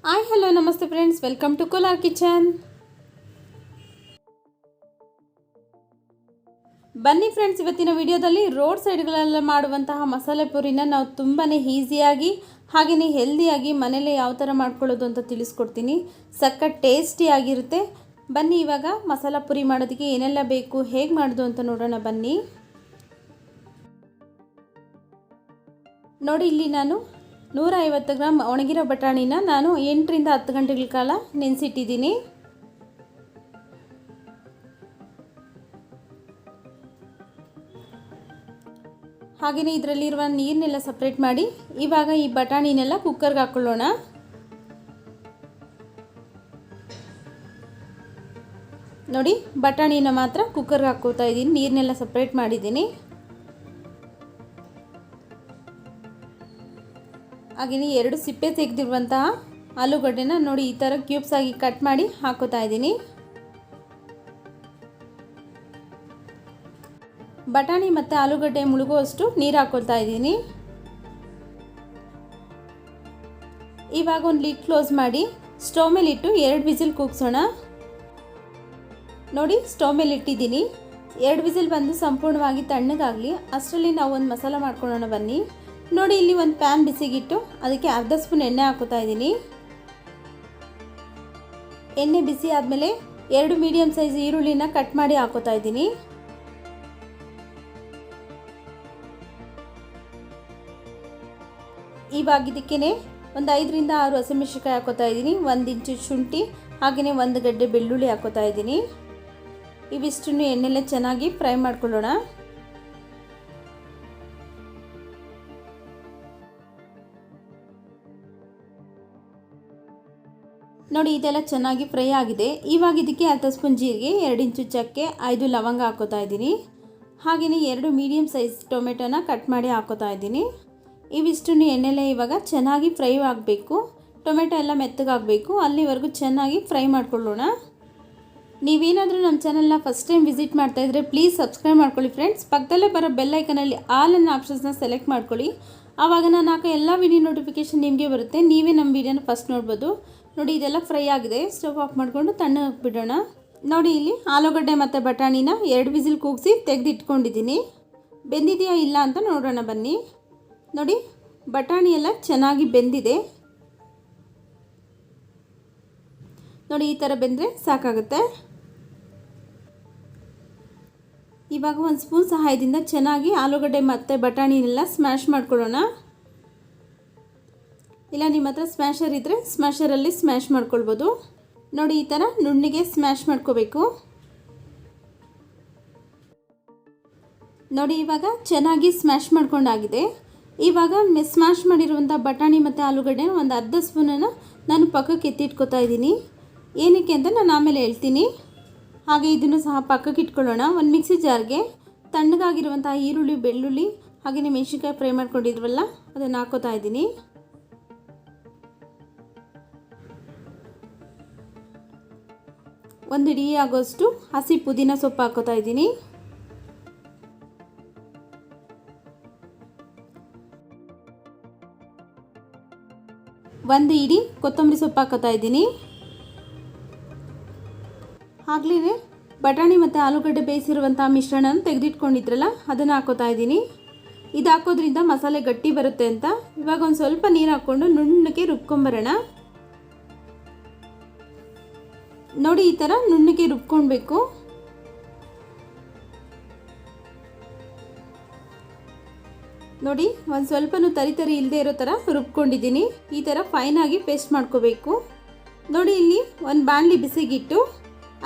Hi hello ನಮಸ್ತೆ friends, welcome to Kolar kitchen. ಬನ್ನಿ friends, ಇವತ್ತಿನ ವಿಡಿಯೋದಲ್ಲಿ ರೋಡ್ ಸೈಡ್ಗಳೆಲ್ಲ ಮಾಡುವಂತಹ ಮಸಾಲೆ ಪೂರಿನ ನಾವು ತುಂಬಾ ಈಸಿಯಾಗಿ ಹಾಗೆಯೇ ಹೆಲ್ದಿಯಾಗಿ ಮನೇಲಿ ಯಾವ ಥರ ಮಾಡ್ಕೊಳ್ಳೋದು ಅಂತ ತಿಳಿಸ್ಕೊಡ್ತೀನಿ. ಸಖತ್ ಟೇಸ್ಟಿಯಾಗಿರುತ್ತೆ. ಬನ್ನಿ ಇವಾಗ ಮಸಾಲ ಪೂರಿ ಮಾಡೋದಕ್ಕೆ ಏನೆಲ್ಲ ಬೇಕು, ಹೇಗೆ ಮಾಡೋದು ಅಂತ ನೋಡೋಣ ಬನ್ನಿ. ನೋಡಿ, ಇಲ್ಲಿ ನಾನು 150 ಗ್ರಾಮ್ ಒಣಗಿರೋ ಬಟಾಣಿನ ನಾನು 8 ರಿಂದ 10 ಗಂಟೆಗಳ ಕಾಲ ನೆನೆಸಿಟ್ಟಿದ್ದೀನಿ. ಹಾಗೆಯೇ ಇದರಲ್ಲಿರುವ ನೀರನ್ನೆಲ್ಲ ಸಪ್ರೇಟ್ ಮಾಡಿ ಇವಾಗ ಈ ಬಟಾಣಿನೆಲ್ಲ ಕುಕ್ಕರ್ಗೆ ಹಾಕೊಳ್ಳೋಣ. ನೋಡಿ, ಬಟಾಣಿನ ಮಾತ್ರ ಕುಕ್ಕರ್ಗೆ ಹಾಕೋತಾ ಇದ್ದೀನಿ, ನೀರನ್ನೆಲ್ಲ ಸಪ್ರೇಟ್ ಮಾಡಿದ್ದೀನಿ. ಹಾಗೆಯೇ 2 ಸಿಪ್ಪೆ ತೆಗೆದಿರುವಂತಹ ಆಲೂಗಡ್ಡೆನ ನೋಡಿ ಈ ಥರ ಕ್ಯೂಬ್ಸ್ ಆಗಿ ಕಟ್ ಮಾಡಿ ಹಾಕೋತಾ ಇದ್ದೀನಿ. ಬಟಾಣಿ ಮತ್ತು ಆಲೂಗಡ್ಡೆ ಮುಳುಗುವಷ್ಟು ನೀರು ಹಾಕೊಳ್ತಾ ಇದ್ದೀನಿ. ಇವಾಗ ಒಂದು ಲಿಡ್ ಕ್ಲೋಸ್ ಮಾಡಿ ಸ್ಟವ್ ಮೇಲೆ ಇಟ್ಟು 2 ವಿಸಿಲ್ ಕೂಗಿಸೋಣ. ನೋಡಿ, ಸ್ಟವ್ ಮೇಲೆ ಇಟ್ಟಿದ್ದೀನಿ. 2 ವಿಸಿಲ್ ಬಂದು ಸಂಪೂರ್ಣವಾಗಿ ತಣ್ಣಗಾಗಲಿ. ಅಷ್ಟರಲ್ಲಿ ನಾವು ಒಂದು ಮಸಾಲ ಮಾಡ್ಕೊಳ್ಳೋಣ ಬನ್ನಿ. ನೋಡಿ, ಇಲ್ಲಿ ಒಂದು ಪ್ಯಾನ್ ಬಿಸಿಗಿಟ್ಟು ಅದಕ್ಕೆ ಅರ್ಧ ಸ್ಪೂನ್ ಎಣ್ಣೆ ಹಾಕೋತಾ ಇದ್ದೀನಿ. ಎಣ್ಣೆ ಬಿಸಿ ಆದಮೇಲೆ 2 ಮೀಡಿಯಮ್ ಸೈಜ್ ಈರುಳ್ಳಿನ ಕಟ್ ಮಾಡಿ ಹಾಕೋತಾ ಇದ್ದೀನಿ. ಇವಾಗ ಇದಕ್ಕೇ ಒಂದು 5 ರಿಂದ 6 ಹಸಿಮೆಣಸಿನಕಾಯಿ ಹಾಕೋತಾ ಇದ್ದೀನಿ. 1 ಇಂಚು ಶುಂಠಿ ಹಾಗೆಯೇ 1 ಗಡ್ಡೆ ಬೆಳ್ಳುಳ್ಳಿ ಹಾಕೋತಾ ಇದ್ದೀನಿ. ಇವಿಷ್ಟನ್ನು ಎಣ್ಣೆಲೆ ಚೆನ್ನಾಗಿ ಫ್ರೈ ಮಾಡ್ಕೊಳ್ಳೋಣ. ನೋಡಿ, ಇದೆಲ್ಲ ಚೆನ್ನಾಗಿ ಫ್ರೈ ಆಗಿದೆ. ಇವಾಗ ಇದಕ್ಕೆ ಅರ್ಧ ಸ್ಪೂನ್ ಜೀರಿಗೆ, 2 ಇಂಚು ಚಕ್ಕೆ, 5 ಲವಂಗ ಹಾಕೋತಾ ಇದ್ದೀನಿ. ಹಾಗೆಯೇ 2 ಮೀಡಿಯಮ್ ಸೈಜ್ ಟೊಮೆಟೊನ ಕಟ್ ಮಾಡಿ ಹಾಕೋತಾ ಇದ್ದೀನಿ. ಇವಿಷ್ಟನ್ನು ಎಣ್ಣೆಲೆ ಇವಾಗ ಚೆನ್ನಾಗಿ ಫ್ರೈ ಆಗಬೇಕು. ಟೊಮೆಟೊ ಎಲ್ಲ ಮೆತ್ತಗಾಗಬೇಕು, ಅಲ್ಲಿವರೆಗೂ ಚೆನ್ನಾಗಿ ಫ್ರೈ ಮಾಡ್ಕೊಳ್ಳೋಣ. ನೀವೇನಾದರೂ ನಮ್ಮ ಚಾನಲ್ನ ಫಸ್ಟ್ ಟೈಮ್ ವಿಸಿಟ್ ಮಾಡ್ತಾಯಿದ್ರೆ ಪ್ಲೀಸ್ ಸಬ್ಸ್ಕ್ರೈಬ್ ಮಾಡ್ಕೊಳ್ಳಿ ಫ್ರೆಂಡ್ಸ್. ಪಕ್ಕದಲ್ಲೇ ಬರೋ ಬೆಲ್ ಐಕನಲ್ಲಿ ಆಲ್ ಅನ್ನೋ ಆಪ್ಷನ್ಸ್ನ ಸೆಲೆಕ್ಟ್ ಮಾಡ್ಕೊಳ್ಳಿ. ಆವಾಗ ನಾನು ಹಾಕೋ ಎಲ್ಲ ವಿಡಿಯೋ ನೋಟಿಫಿಕೇಷನ್ ನಿಮಗೆ ಬರುತ್ತೆ. ನೀವೇ ನಮ್ಮ ವಿಡಿಯೋನ ಫಸ್ಟ್ ನೋಡ್ಬೋದು. ನೋಡಿ, ಇದೆಲ್ಲ ಫ್ರೈ ಆಗಿದೆ. ಸ್ಟವ್ ಆಫ್ ಮಾಡಿಕೊಂಡು ತಣ್ಣಗೆ ಬಿಡೋಣ. ನೋಡಿ, ಇಲ್ಲಿ ಆಲೂಗಡ್ಡೆ ಮತ್ತು ಬಟಾಣಿನ 2 ವಿಸಿಲ್ ಕೂಗಿಸಿ ತೆಗೆದಿಟ್ಕೊಂಡಿದ್ದೀನಿ. ಬೆಂದಿದೆಯಾ ಇಲ್ಲ ಅಂತ ನೋಡೋಣ ಬನ್ನಿ. ನೋಡಿ, ಬಟಾಣಿ ಎಲ್ಲ ಚೆನ್ನಾಗಿ ಬೆಂದಿದೆ. ನೋಡಿ, ಈ ಥರ ಬೆಂದರೆ ಸಾಕಾಗುತ್ತೆ. ಇವಾಗ 1 ಸ್ಪೂನ್ ಸಹಾಯದಿಂದ ಚೆನ್ನಾಗಿ ಆಲೂಗಡ್ಡೆ ಮತ್ತು ಬಟಾಣಿನೆಲ್ಲ ಸ್ಮ್ಯಾಶ್ ಮಾಡ್ಕೊಳ್ಳೋಣ. ಇಲ್ಲ ನಿಮ್ಮ ಹತ್ರ ಸ್ಮ್ಯಾಶರ್ ಇದ್ದರೆ ಸ್ಮ್ಯಾಶರಲ್ಲಿ ಸ್ಮ್ಯಾಶ್ ಮಾಡ್ಕೊಳ್ಬೋದು. ನೋಡಿ, ಈ ಥರ ನುಣ್ಣಗೆ ಸ್ಮ್ಯಾಶ್ ಮಾಡ್ಕೋಬೇಕು. ನೋಡಿ, ಇವಾಗ ಚೆನ್ನಾಗಿ ಸ್ಮ್ಯಾಶ್ ಮಾಡ್ಕೊಂಡಾಗಿದೆ. ಇವಾಗ ಸ್ಮ್ಯಾಶ್ ಮಾಡಿರುವಂಥ ಬಟಾಣಿ ಮತ್ತು ಆಲೂಗಡ್ಡೆ ಒಂದು ಅರ್ಧ ಸ್ಪೂನನ್ನು ನಾನು ಪಕ್ಕಕ್ಕೆ ಎತ್ತಿಟ್ಕೊತಾ ಇದ್ದೀನಿ. ಏನಕ್ಕೆ ಅಂತ ನಾನು ಆಮೇಲೆ ಹೇಳ್ತೀನಿ. ಹಾಗೆ ಇದನ್ನು ಸಹ ಪಕ್ಕಕ್ಕೆ ಇಟ್ಕೊಳ್ಳೋಣ. ಒಂದು ಮಿಕ್ಸಿ ಜಾರ್ಗೆ ತಣ್ಣಗಾಗಿರುವಂಥ ಈರುಳ್ಳಿ, ಬೆಳ್ಳುಳ್ಳಿ ಹಾಗೆಯೇ ಮೆಣಸಿನ್ಕಾಯಿ ಫ್ರೈ ಮಾಡ್ಕೊಂಡಿದ್ವಲ್ಲ ಅದನ್ನು ಹಾಕೋತಾ ಇದ್ದೀನಿ. ಒಂದು ಇಡೀ ಆಗೋಷ್ಟು ಹಸಿ ಪುದೀನ ಸೊಪ್ಪು ಹಾಕೋತಾ ಇದ್ದೀನಿ. ಒಂದು ಇಡೀ ಕೊತ್ತಂಬರಿ ಸೊಪ್ಪು ಹಾಕೋತಾ ಇದ್ದೀನಿ. ಆಗಲೇ ಬಟಾಣಿ ಮತ್ತು ಆಲೂಗಡ್ಡೆ ಬೇಯಿಸಿರುವಂಥ ಮಿಶ್ರಣನ ತೆಗೆದಿಟ್ಕೊಂಡಿದ್ರಲ್ಲ ಅದನ್ನು ಹಾಕೋತಾ ಇದ್ದೀನಿ. ಇದು ಹಾಕೋದ್ರಿಂದ ಮಸಾಲೆ ಗಟ್ಟಿ ಬರುತ್ತೆ ಅಂತ ಇವಾಗ ಒಂದು ಸ್ವಲ್ಪ ನೀರು ಹಾಕ್ಕೊಂಡು ನುಣ್ಣಗೆ ರುಬ್ಕೊಂಬರೋಣ. ನೋಡಿ, ಈ ಥರ ನುಣ್ಣಗೆ ರುಬ್ಕೊಳ್ಬೇಕು. ನೋಡಿ, ಒಂದು ಸ್ವಲ್ಪನೂ ತರಿ ಇಲ್ಲದೆ ಇರೋ ಥರ ರುಬ್ಕೊಂಡಿದ್ದೀನಿ. ಈ ಥರ ಫೈನಾಗಿ ಪೇಸ್ಟ್ ಮಾಡ್ಕೋಬೇಕು. ನೋಡಿ, ಇಲ್ಲಿ ಒಂದು ಬಾಣಲಿ ಬಿಸಿಗಿಟ್ಟು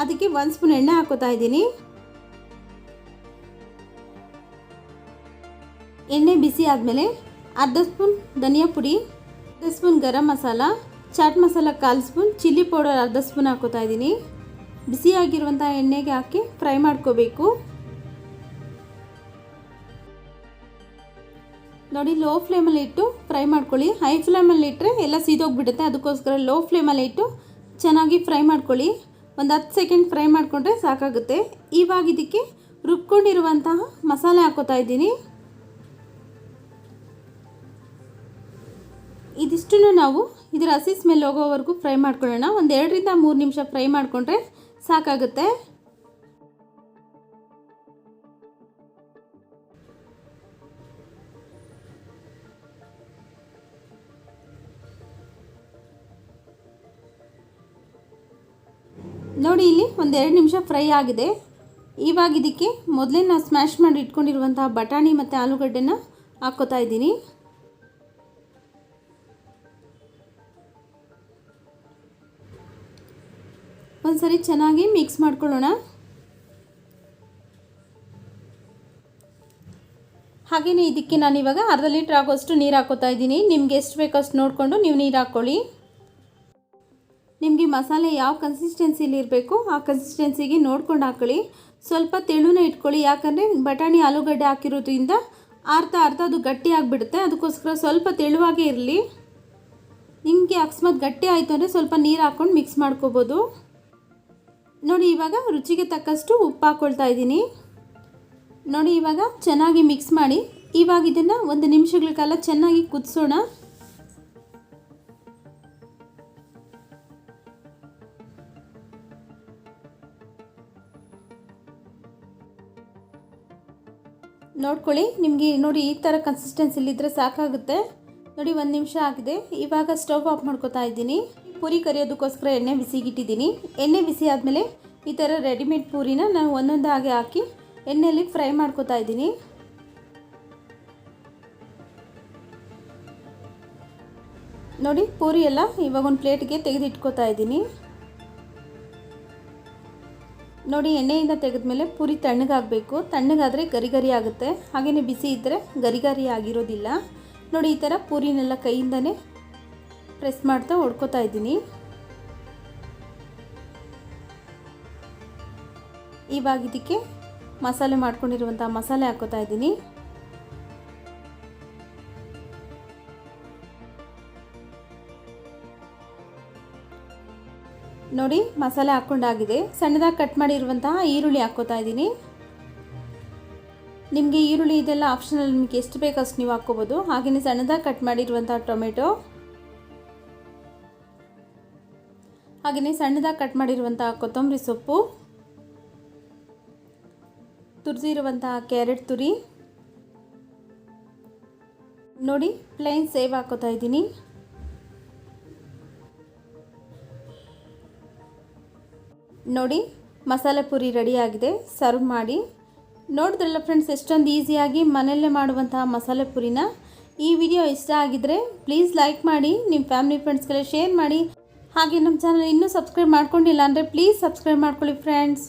ಅದಕ್ಕೆ 1 ಸ್ಪೂನ್ ಎಣ್ಣೆ ಹಾಕೋತಾ ಇದ್ದೀನಿ. ಎಣ್ಣೆ ಬಿಸಿ ಆದಮೇಲೆ ಅರ್ಧ ಸ್ಪೂನ್ ಧನಿಯಾ ಪುಡಿ, ಅರ್ಧ spoon garam masala, chaat masala 1/4 spoon, chilli powder ಅರ್ಧ ಸ್ಪೂನ್ ಹಾಕೋತಾ ಇದ್ದೀನಿ. ಬಿಸಿಯಾಗಿರುವಂಥ ಎಣ್ಣೆಗೆ ಹಾಕಿ ಫ್ರೈ ಮಾಡ್ಕೋಬೇಕು. ನೋಡಿ, ಲೋ ಫ್ಲೇಮಲ್ಲಿ ಇಟ್ಟು ಫ್ರೈ ಮಾಡ್ಕೊಳ್ಳಿ. ಹೈ ಫ್ಲೇಮಲ್ಲಿ ಇಟ್ಟರೆ ಎಲ್ಲ ಸೀದೋಗಿಬಿಡುತ್ತೆ. ಅದಕ್ಕೋಸ್ಕರ ಲೋ ಫ್ಲೇಮಲ್ಲಿ ಇಟ್ಟು ಚೆನ್ನಾಗಿ ಫ್ರೈ ಮಾಡ್ಕೊಳ್ಳಿ. ಒಂದು 10 ಸೆಕೆಂಡ್ ಫ್ರೈ ಮಾಡಿಕೊಂಡ್ರೆ ಸಾಕಾಗುತ್ತೆ. ಇವಾಗ ಇದಕ್ಕೆ ರುಬ್ಕೊಂಡಿರುವಂತಹ ಮಸಾಲೆ ಹಾಕೋತಾ ಇದ್ದೀನಿ. ಇದಿಷ್ಟನ್ನು ನಾವು ಇದರ ಹಸಿ ಸ್ಮೆಲ್ ಹೋಗೋವರೆಗೂ ಫ್ರೈ ಮಾಡ್ಕೊಳ್ಳೋಣ. ಒಂದು 2 ರಿಂದ 3 ನಿಮಿಷ ಫ್ರೈ ಮಾಡಿಕೊಂಡ್ರೆ ಸಾಕಾಗುತ್ತೆ. ನೋಡಿ ಇಲ್ಲಿ ಒಂದು 2 ನಿಮಿಷ ಫ್ರೈ ಆಗಿದೆ. ಇವಾಗ ಇದಕ್ಕೆ ಮೊದಲೇ ನಾವು ಸ್ಮ್ಯಾಶ್ ಮಾಡಿ ಇಟ್ಕೊಂಡಿರುವಂತಹ ಬಟಾಣಿ ಮತ್ತು ಆಲೂಗಡ್ಡೆನ ಹಾಕ್ಕೋತಾ ಇದ್ದೀನಿ. ಒಂದ್ಸರಿ ಚೆನ್ನಾಗಿ ಮಿಕ್ಸ್ ಮಾಡ್ಕೊಳ್ಳೋಣ. ಹಾಗೆಯೇ ಇದಕ್ಕೆ ನಾನು ಇವಾಗ ಅರ್ಧ ಲೀಟ್ರ್ ಆಗೋಷ್ಟು ನೀರು ಹಾಕ್ಕೋತಾ ಇದ್ದೀನಿ. ನಿಮ್ಗೆ ಎಷ್ಟು ಬೇಕೋ ಅಷ್ಟು ನೋಡಿಕೊಂಡು ನೀವು ನೀರು ಹಾಕ್ಕೊಳ್ಳಿ. ನಿಮಗೆ ಮಸಾಲೆ ಯಾವ ಕನ್ಸಿಸ್ಟೆನ್ಸಿಲಿ ಇರಬೇಕು ಆ ಕನ್ಸಿಸ್ಟೆನ್ಸಿಗೆ ನೋಡ್ಕೊಂಡು ಹಾಕ್ಕೊಳ್ಳಿ. ಸ್ವಲ್ಪ ತೆಳುನ ಇಟ್ಕೊಳ್ಳಿ, ಯಾಕಂದರೆ ಬಟಾಣಿ ಆಲೂಗಡ್ಡೆ ಹಾಕಿರೋದ್ರಿಂದ ಅರ್ಧ ಅದು ಗಟ್ಟಿ ಆಗಿಬಿಡುತ್ತೆ. ಅದಕ್ಕೋಸ್ಕರ ಸ್ವಲ್ಪ ತೆಳುವಾಗೇ ಇರಲಿ. ನಿಮಗೆ ಅಕಸ್ಮಾತ್ ಗಟ್ಟಿ ಆಯಿತು ಅಂದರೆ ಸ್ವಲ್ಪ ನೀರು ಹಾಕ್ಕೊಂಡು ಮಿಕ್ಸ್ ಮಾಡ್ಕೋಬೋದು. ನೋಡಿ ಇವಾಗ ರುಚಿಗೆ ತಕ್ಕಷ್ಟು ಉಪ್ಪು ಹಾಕ್ಕೊಳ್ತಾ ಇದ್ದೀನಿ. ನೋಡಿ ಇವಾಗ ಚೆನ್ನಾಗಿ ಮಿಕ್ಸ್ ಮಾಡಿ ಇವಾಗ ಇದನ್ನು 1 ನಿಮಿಷಗಳ ಕಾಲ ಚೆನ್ನಾಗಿ ಕುದಿಸೋಣ. ನೋಡ್ಕೊಳ್ಳಿ, ನಿಮಗೆ ನೋಡಿ ಈ ಥರ ಕನ್ಸಿಸ್ಟೆನ್ಸಿಲಿದ್ದರೆ ಸಾಕಾಗುತ್ತೆ. ನೋಡಿ 1 ನಿಮಿಷ ಆಗಿದೆ. ಇವಾಗ ಸ್ಟವ್ ಆಫ್ ಮಾಡ್ಕೊತಾ ಇದ್ದೀನಿ. ಪೂರಿ ಕರಿಯೋದಕ್ಕೋಸ್ಕರ ಎಣ್ಣೆ ಬಿಸಿಗಿಟ್ಟಿದ್ದೀನಿ. ಎಣ್ಣೆ ಬಿಸಿ ಆದಮೇಲೆ ಈ ಥರ ರೆಡಿಮೇಡ್ ಪೂರಿನ ನಾನು ಒಂದೊಂದಾಗಿ ಹಾಕಿ ಎಣ್ಣೆಯಲ್ಲಿ ಫ್ರೈ ಮಾಡ್ಕೊತಾ ಇದ್ದೀನಿ. ನೋಡಿ ಪೂರಿ ಎಲ್ಲ ಇವಾಗ ಒಂದು ಪ್ಲೇಟ್ಗೆ ತೆಗೆದಿಟ್ಕೋತಾ ಇದ್ದೀನಿ. ನೋಡಿ ಎಣ್ಣೆಯಿಂದ ತೆಗೆದ್ಮೇಲೆ ಪೂರಿ ತಣ್ಣಗಾಗಬೇಕು. ತಣ್ಣಗಾದರೆ ಗರಿ ಗರಿ ಆಗುತ್ತೆ. ಹಾಗೆಯೇ ಬಿಸಿ ಇದ್ದರೆ ಗರಿ ಗರಿ ಆಗಿರೋದಿಲ್ಲ. ನೋಡಿ ಈ ಥರ ಪೂರಿನೆಲ್ಲ ಕೈಯಿಂದನೇ ಪ್ರೆಸ್ ಮಾಡ್ತಾ ಹೊಡ್ಕೋತಾ ಇದ್ದೀನಿ. ಇವಾಗ ಇದಕ್ಕೆ ಮಸಾಲೆ ಮಾಡ್ಕೊಂಡಿರುವಂಥ ಮಸಾಲೆ ಹಾಕ್ಕೋತಾ ಇದ್ದೀನಿ. ನೋಡಿ ಮಸಾಲೆ ಹಾಕ್ಕೊಂಡಾಗಿದೆ. ಸಣ್ಣದಾಗಿ ಕಟ್ ಮಾಡಿರುವಂತಹ ಈರುಳ್ಳಿ ಹಾಕ್ಕೋತಾ ಇದ್ದೀನಿ. ನಿಮಗೆ ಈರುಳ್ಳಿ ಇದೆಲ್ಲ ಆಪ್ಷನಲ್, ನಿಮಗೆ ಎಷ್ಟು ಬೇಕು ಅಷ್ಟು ನೀವು ಹಾಕ್ಕೋಬೋದು. ಹಾಗೆಯೇ ಸಣ್ಣದಾಗಿ ಕಟ್ ಮಾಡಿರುವಂತಹ ಟೊಮೆಟೊ, ಹಾಗೆಯೇ ಸಣ್ಣದಾಗಿ ಕಟ್ ಮಾಡಿರುವಂತಹ ಕೊತ್ತಂಬರಿ ಸೊಪ್ಪು, ತುರಿದಿರುವಂತಹ ಕ್ಯಾರೆಟ್ ತುರಿ, ನೋಡಿ ಪ್ಲೈನ್ ಸೇವ್ ಹಾಕ್ಕೋತಾ ಇದ್ದೀನಿ. ನೋಡಿ ಮಸಾಲ ಪುರಿ ರೆಡಿಯಾಗಿದೆ. ಸರ್ವ್ ಮಾಡಿ. ನೋಡಿದ್ರಲ್ಲ ಫ್ರೆಂಡ್ಸ್, ಎಷ್ಟೊಂದು ಈಸಿಯಾಗಿ ಮನೆಯಲ್ಲೇ ಮಾಡುವಂತಹ ಮಸಾಲೆ ಪುರಿನ. ಈ ವಿಡಿಯೋ ಇಷ್ಟ ಆಗಿದ್ದರೆ ಪ್ಲೀಸ್ ಲೈಕ್ ಮಾಡಿ, ನಿಮ್ಮ ಫ್ಯಾಮಿಲಿ ಫ್ರೆಂಡ್ಸ್ಗೆಲ್ಲ ಶೇರ್ ಮಾಡಿ. ಹಾಗೆ ನಮ್ಮ ಚಾನಲ್ ಇನ್ನೂ ಸಬ್ಸ್ಕ್ರೈಬ್ ಮಾಡ್ಕೊಂಡಿಲ್ಲ ಅಂದರೆ ಪ್ಲೀಸ್ ಸಬ್ಸ್ಕ್ರೈಬ್ ಮಾಡ್ಕೊಳ್ಳಿ ಫ್ರೆಂಡ್ಸ್.